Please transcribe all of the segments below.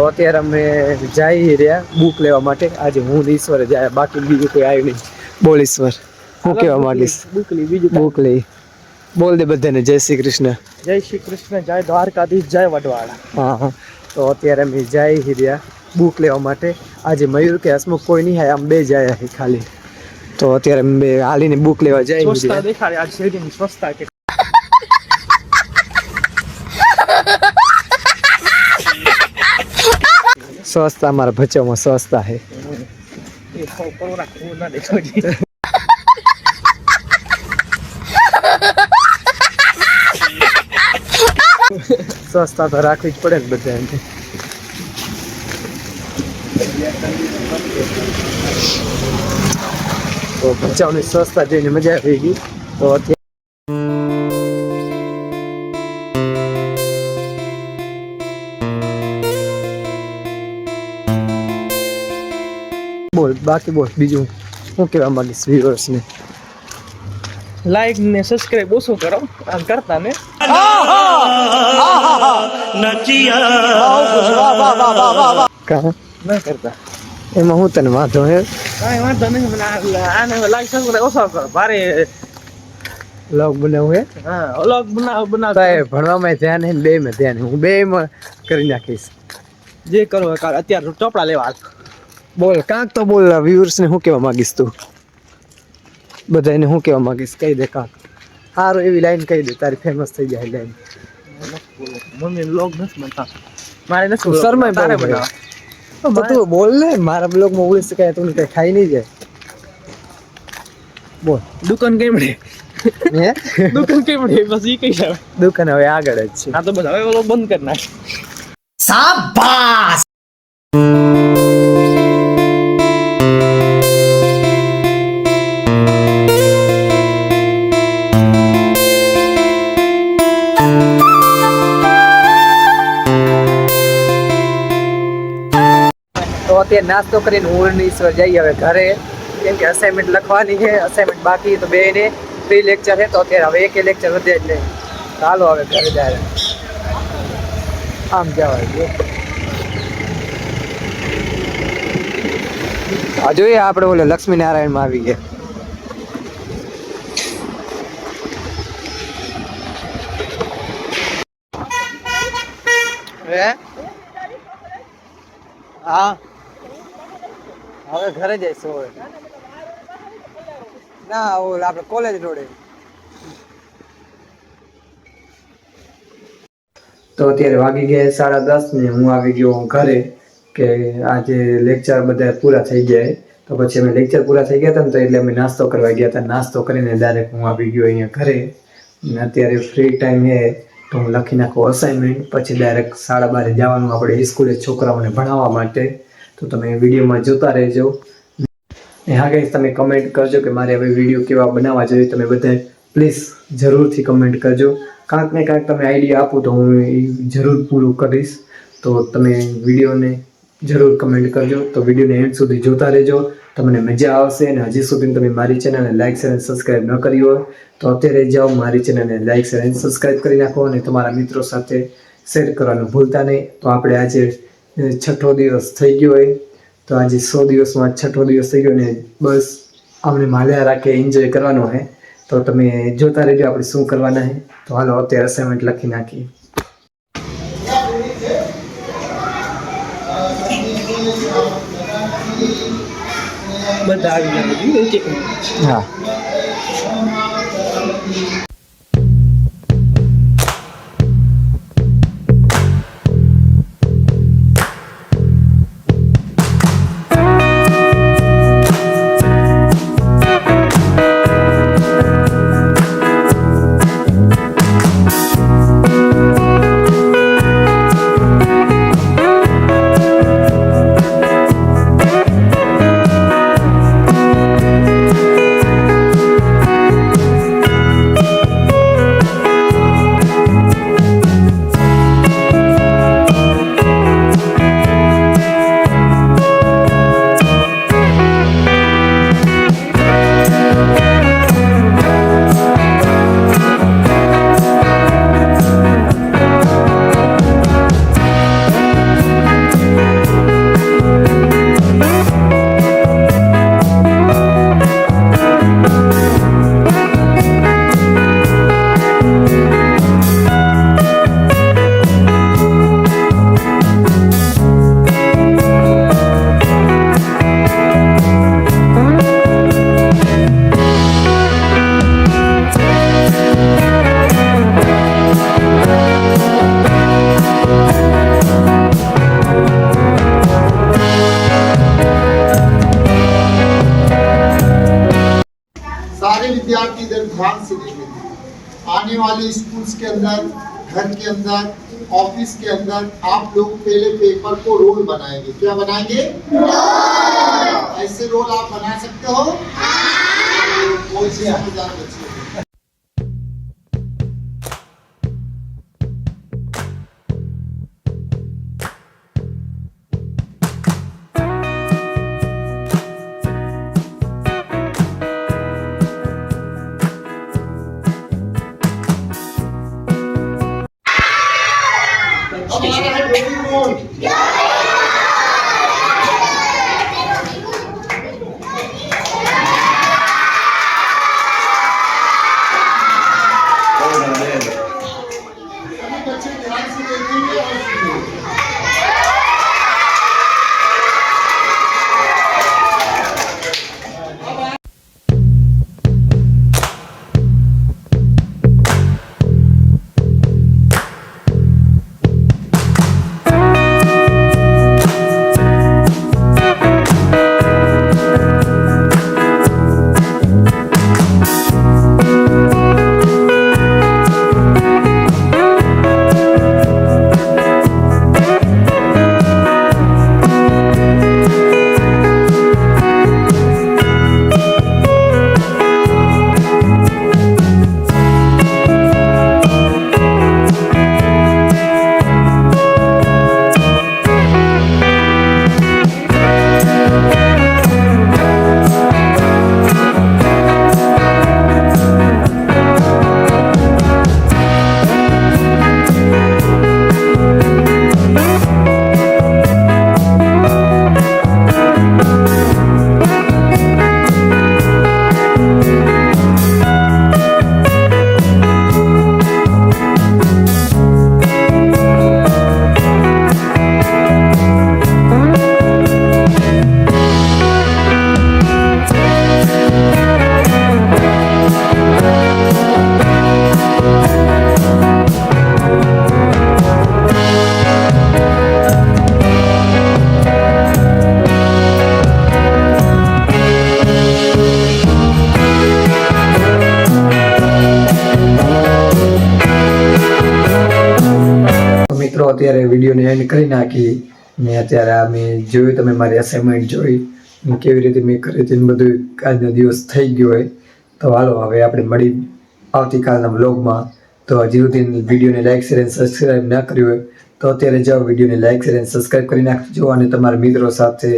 અત્યારે અમે જઈ રહ્યા બુક લેવા માટે. આજે હું ઈશ્વરે જાય, બાકી બીજું કોઈ આવ્યું નહીં. બોલ ઈશ્વર, હું કેવા માંગીશ? બુક લઈ બોલ દે બધાને જય શ્રી કૃષ્ણ. જય શ્રી કૃષ્ણ, જય દ્વારકાધીશ, જય વડવાળા. હા. તો અત્યારે અમે જઈ રહ્યા બુક લેવા માટે. આજે મયુર કે હસમુખ કોઈ નહીં, આમ બે જાય ખાલી. તો અત્યારે અમે હાલીને બુક લેવા જઈ. સ્વચ્છતા દેખાડે આ શેરીની સ્વચ્છતા કે સ્વચ્છતા અમારા ભચાઉમાં સ્વચ્છતા છે. સ્વચ્છતા તો રાખવી જ પડે ને બધાને. તો ભચાઉની સ્વચ્છતા જોઈને મજા આવી ગઈ. તો બોલ બાકી બોલ બીજું શું કહેવા માંગીશ વ્યુઅર્સને? લાઈક ને સબસ્ક્રાઇબ ઓછો કરો, આમ કરતા ને ના કરતા. એમાં હું તને વાંધો હે? કાંઈ વાંધો નહીં. આને લાઈક સબસ્ક્રાઇબ ઓછો કરો. ભારે વ્લોગ બનાવું હે? હા, વ્લોગ બનાવ ભણવામાં ધ્યાન હે ને બેમાં ધ્યાન હે. હું બેમાં કરી નાખીશ જે કરો અત્યારે ચોપડા લેવા. બોલ કાંક તો બોલ. વ્યુઅર્સને શું કહેવા માંગીશ તું? બધાને શું કહેવા માંગીશ? કહી દે કાંક સારું એવી લાઈન કહી દે, તારી ફેમસ થઈ જાય લાઈન. મમ્મી લોગ નથી બનતા, મારે નથી શરમાય તારે બનાવ. બધું બોલ ને, મારા બ્લોગમાં બોલી શકાય તું કઈ ખાઈ નહીં જાય. બોલ દુકાન કઈ મળે? હે દુકાન કઈ મળે? બસ ઈ કઈ આવે. દુકાન હવે આગળ જ છે. હા તો બસ હવે ઓલો બંધ કરી નાખ. શાબાશ. તો અત્યારે નાસ્તો કરીને હું ઈશ્વર જઈએ હવે ઘરે, કેમ કે અસાઇનમેન્ટ લખવાની છે. અસાઇનમેન્ટ બાકી તો બેને પ્રી લેક્ચર છે. તો અત્યારે હવે એક લેક્ચર વધે એટલે ચાલો હવે ઘરે જાય. આમ જવાય આ જોઈએ આપણે ઓલે લક્ષ્મીનારાયણમાં આવી ગયા. હા હવે ઘરે જઈશું. હવે ના ઓલા આપણે કોલેજ રોડે. તો અત્યારે વાગી ગયા 10:30 ને હું આવી ગયો ઘરે, કે આજે લેક્ચર બધા પૂરા થઈ ગયા. તો પછી અમે લેક્ચર પૂરા થઈ ગયા હતા ને, તો એટલે અમે નાસ્તો કરવા ગયા હતા. નાસ્તો કરીને ડાયરેક્ટ હું આવી ગયો અહીંયા ઘરે. અત્યારે ફ્રી ટાઈમ છે તો હું લખી નાખું અસાઇનમેન્ટ, પછી ડાયરેક્ટ 12:30 જવાનું આપણે સ્કૂલે છોકરાઓને ભણાવવા માટે. તો તમે વિડીયોમાં જોતા રહેજો. ને હા ગાઈસ, તમે કમેન્ટ કરજો કે મારે હવે વિડીયો કેવા બનાવવા જોઈએ. તમે બધા પ્લીઝ જરૂરથી કમેન્ટ કરજો. કાંક ને કાંક તમે આઈડિયા આપો તો હું એ જરૂર પૂરું કરીશ. તો તમે વિડીયોને જરૂર કમેન્ટ કરજો. તો વિડીયોને એન્ડ સુધી જોતા રહેજો, તમને મજા આવશે. અને હજી સુધી તમે મારી ચેનલને લાઈક શેર અને સબસ્ક્રાઈબ ન કરી હોય તો અત્યારે જાઓ મારી ચેનલને લાઈક શેર અને સબસ્ક્રાઈબ કરી નાખો, અને તમારા મિત્રો સાથે શેર કરવાનું ભૂલતા નહીં. તો આપણે આજે 6થો દિવસ થઈ ગયો હોય, તો આજે 100 દિવસમાં 6થો દિવસ થઈ ગયો ને બસ અમને માલ્યા રાખે એન્જોય કરવાનો છે. તો તમે જોતા રહેજો આપણે શું કરવાના છે. તો હાલો અત્યારે અસાઇનમેન્ટ લખી નાખીએ. બધા આવી ગયા. હા अंदर, घर के अंदर, ऑफिस के अंदर आप लोग पहले पेपर को रोल बनाएंगे। क्या बनाएंगे? रोल। ऐसे रोल आप बना सकते हो? कोई से समझदार बच्चे हो। अब आ रहा है डोरेमोन। सभी बच्चे ध्यान से देखेंगे और सुनेंगे। તો મિત્રો અત્યારે વિડીયોને એન્ડ કરી નાખી ને અત્યારે આ મેં જોયું, તમે મારી અસાઇનમેન્ટ જોઈ ને કેવી રીતે મેં કરી હતી ને બધું આજનો દિવસ થઈ ગયો હોય. તો હાલો હવે આપણે મળી આવતીકાલના વ્લોગમાં. તો હજી સુધી વિડીયોને લાઈક શેર અને સબસ્ક્રાઈબ ના કર્યું હોય તો અત્યારે જાઓ વિડીયોને લાઈક શેર અને સબસ્ક્રાઈબ કરી નાખજો અને તમારા મિત્રો સાથે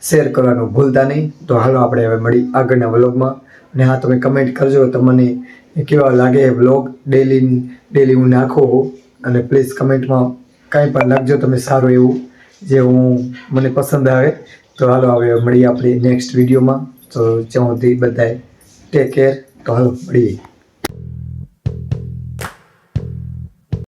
શેર કરવાનું ભૂલતા નહીં. તો હાલો આપણે હવે મળી આગળના વ્લોગમાં. અને હા, તમે કમેન્ટ કરજો તમને કેવા લાગે વ્લોગ ડેલી હું નાખું. અને પ્લીઝ કમેન્ટમાં કાંઈ પણ લખજો તમે સારું એવું જે મને પસંદ આવે. તો હાલો હવે મળીએ આપણે નેક્સ્ટ વિડીયોમાં. તો જ્યાં સુધી બધાએ ટેક કેર. તો હાલો મળીએ.